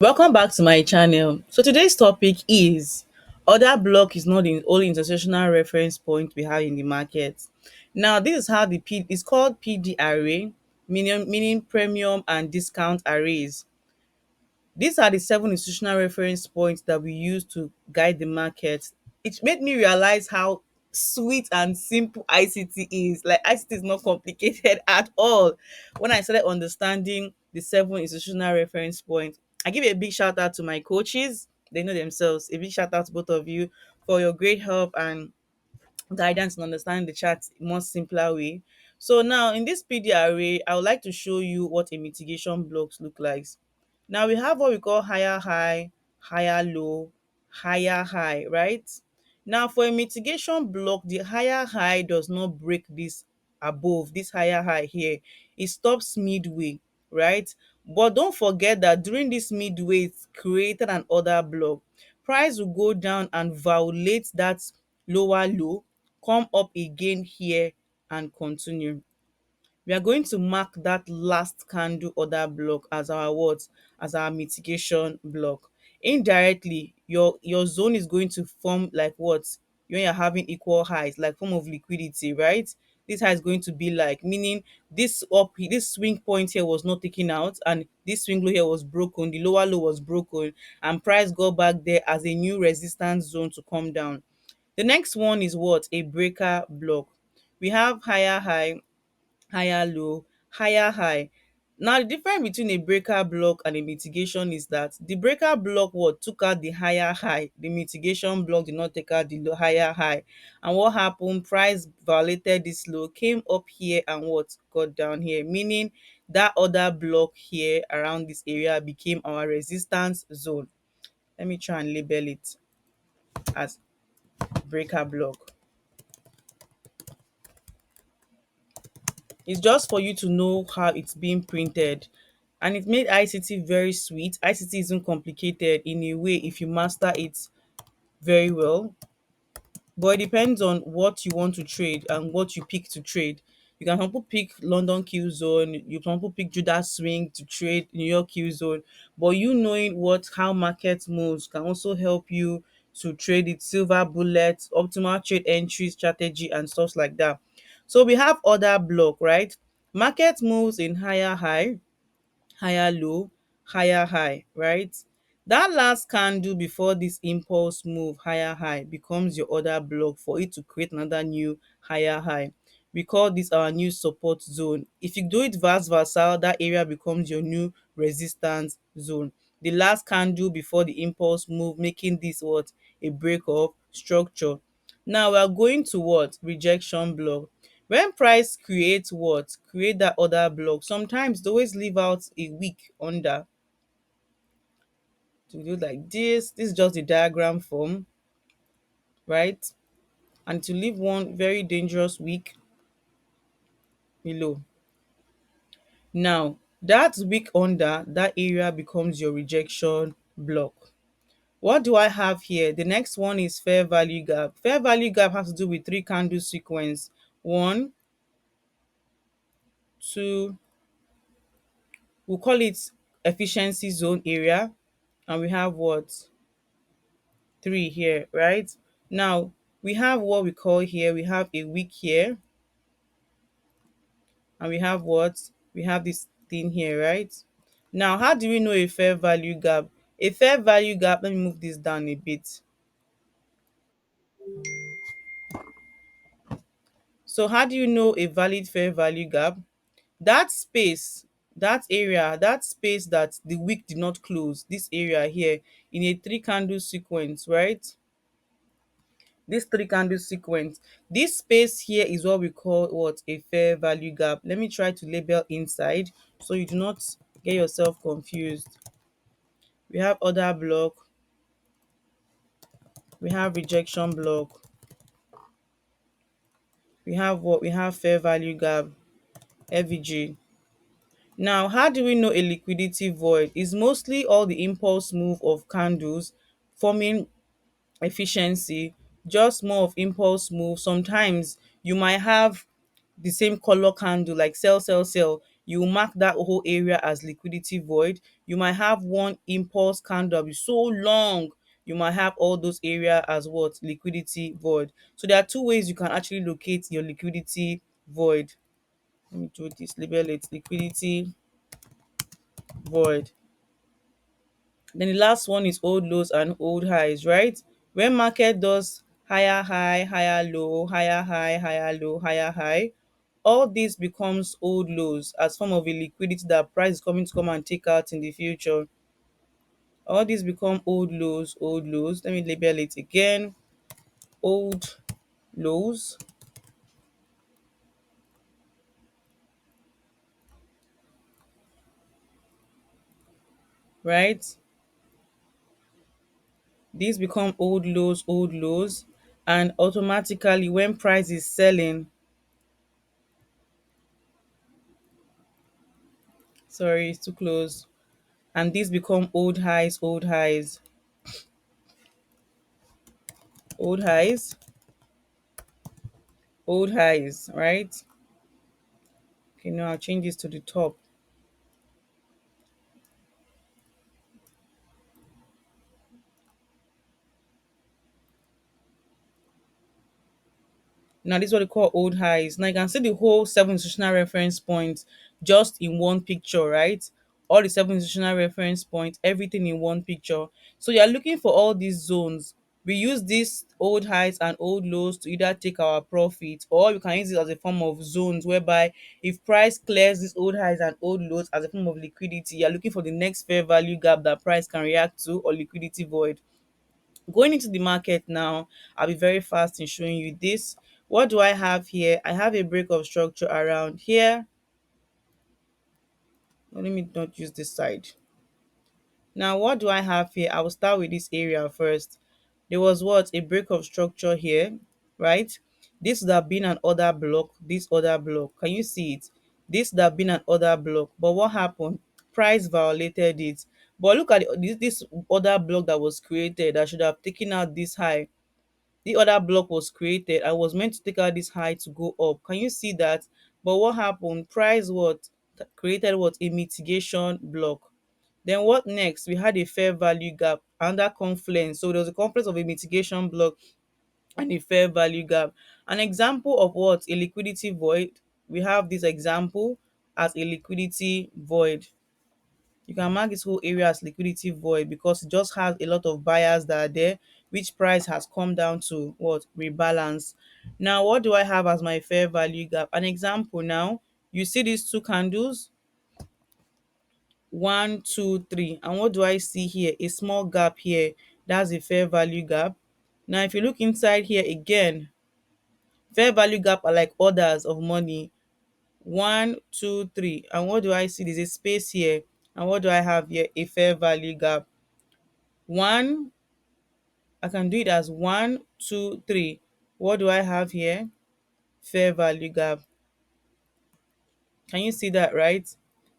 Welcome back to my channel. So today's topic is order block is not the only international reference point we have in the market. Now this is how it's called PD array, meaning premium and discount arrays. These are the seven institutional reference points that we use to guide the market. It made me realize how sweet and simple ICT is. Like ICT is not complicated at all. When I started understanding the seven institutional reference points, I give a big shout out to my coaches. They know themselves. A big shout out to both of you for your great help and guidance and understanding the chart more simpler way. So now in this PD array, I would like to show you what a mitigation blocks look like. Now we have what we call higher high, higher low, higher high, right? Now for a mitigation block, the higher high does not break this above, this higher high here. It stops midway, right? But don't forget that during this midway, it created an order block. Price will go down and violate that lower low, come up again here and continue. We are going to mark that last candle order block as our what? As our mitigation block. Indirectly, your zone is going to form like what? When you're having equal highs, like form of liquidity, right? This high is going to be like, meaning this swing point here was not taken out, and this swing low here was broken, the lower low was broken, and price got back there as a new resistance zone to come down. The next one is what? A breaker block. We have higher high, higher low, higher high. Now the difference between a breaker block and a mitigation is that the breaker block what took out the higher high, the mitigation block did not take out the higher high. And what happened? Price violated this low, came up here and what got down here, meaning that other block here around this area became our resistance zone. Let me try and label it as breaker block. It's just for you to know how it's being printed. And it made ICT very sweet. ICT isn't complicated in a way if you master it very well. But it depends on what you want to trade and what you pick to trade. You can some people pick London Q zone, you some people pick Judah swing to trade New York Q zone. But you knowing what how market moves can also help you to trade it silver bullet, optimal trade entry strategy and stuff like that. So we have order block, right? Market moves in higher high, higher low, higher high, right? That last candle before this impulse move higher high becomes your order block for it to create another new higher high. We call this our new support zone. If you do it vice versa, that area becomes your new resistance zone. The last candle before the impulse move, making this what? A break of structure. Now we are going to what? Rejection block. When price creates what? Create that other block. Sometimes they always leave out a wick under to do like this. This is just the diagram form, right? And to leave one very dangerous wick below. Now, that wick under that area becomes your rejection block. What do I have here? The next one is fair value gap. Fair value gap has to do with three candle sequence. One, two, we'll call it efficiency zone area, and we have what? Three here, right? Now we have what we call here, we have a wick here, and we have what? We have this thing here, right? Now, how do we know a fair value gap? A fair value gap, let me move this down a bit. So how do you know a valid fair value gap? That space, that area, that space that the wick did not close, this area here in a three candle sequence, right? This three candle sequence, this space here is what we call what? A fair value gap. Let me try to label inside so you do not get yourself confused. We have order block, we have rejection block, we have what? We have fair value gap, FVG. Now, how do we know a liquidity void? Is mostly all the impulse move of candles forming efficiency, just more of impulse move. Sometimes you might have the same color candle, like sell, sell, sell. you mark that whole area as liquidity void. You might have one impulse candle be so long, you might have all those area as what? Liquidity void. So there are two ways you can actually locate your liquidity void. Let me do this, label it liquidity void. Then the last one is old lows and old highs, right? When market does higher high, higher low, higher high, higher low, higher high, all this becomes old lows as form of a liquidity that price is coming to come and take out in the future. All these become old lows, old lows. Let me label it again. Old lows, right? These become old lows, and automatically when price is selling, sorry, it's too close. And these become old highs, old highs, right? Okay, now I'll change this to the top. Now this is what they call old highs. Now you can see the whole seven institutional reference points just in one picture, right? All the seven institutional reference points, everything in one picture. So you're looking for all these zones. We use these old highs and old lows to either take our profit, or you can use it as a form of zones whereby if price clears these old highs and old lows as a form of liquidity, you're looking for the next fair value gap that price can react to, or liquidity void. Going into the market now, I'll be very fast in showing you this. What do I have here? I have a break of structure around here. Let me not use this side. Now, what do I have here? I will start with this area first. There was what? A break of structure here, right? This would have been an order block, this order block. Can you see it? This would have been an order block. But what happened? Price violated it. But look at this order block that was created that should have taken out this high. The other block was created. I was meant to take out this high to go up. Can you see that? But what happened? Price what? Created what? A mitigation block. Then what next? We had a fair value gap under confluence. So there was a confluence of a mitigation block and a fair value gap. An example of what? A liquidity void. We have this example as a liquidity void. You can mark this whole area as liquidity void because it just has a lot of buyers that are there, which price has come down to what? Rebalance. Now, what do I have as my fair value gap? An example now, you see these two candles, one, two, three. And what do I see here? A small gap here. That's a fair value gap. Now, if you look inside here again, fair value gap are like orders of money. One, two, three. And what do I see? There's a space here. And what do I have here? A fair value gap. One, I can do it as one, two, three. What do I have here? Fair value gap. Can you see that, right?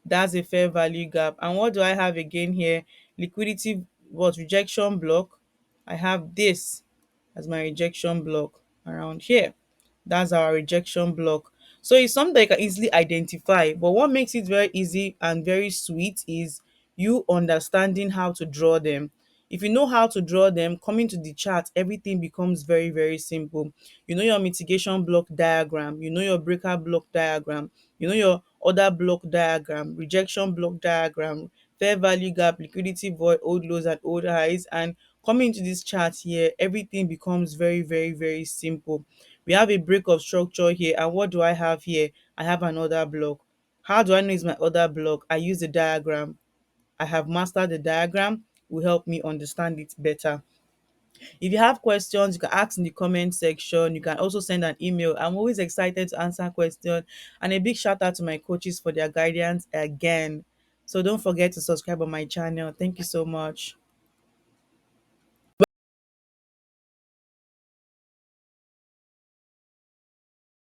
That's a fair value gap. And what do I have again here? Liquidity, what? Rejection block. I have this as my rejection block around here. That's our rejection block. So it's something that you can easily identify. But what makes it very easy and very sweet is you understanding how to draw them. If you know how to draw them, coming to the chart, everything becomes very, very simple. You know your mitigation block diagram, you know your breaker block diagram, you know your order block diagram, rejection block diagram, fair value gap, liquidity void, old lows and old highs. And coming to this chart here, everything becomes very, very, very simple. We have a break of structure here, and what do I have here? I have an order block. How do I know it's my order block? I use the diagram. I have mastered the diagram, will help me understand it better. If you have questions, you can ask in the comment section. You can also send an email. I'm always excited to answer questions. And a big shout out to my coaches for their guidance again. So don't forget to subscribe on my channel. Thank you so much.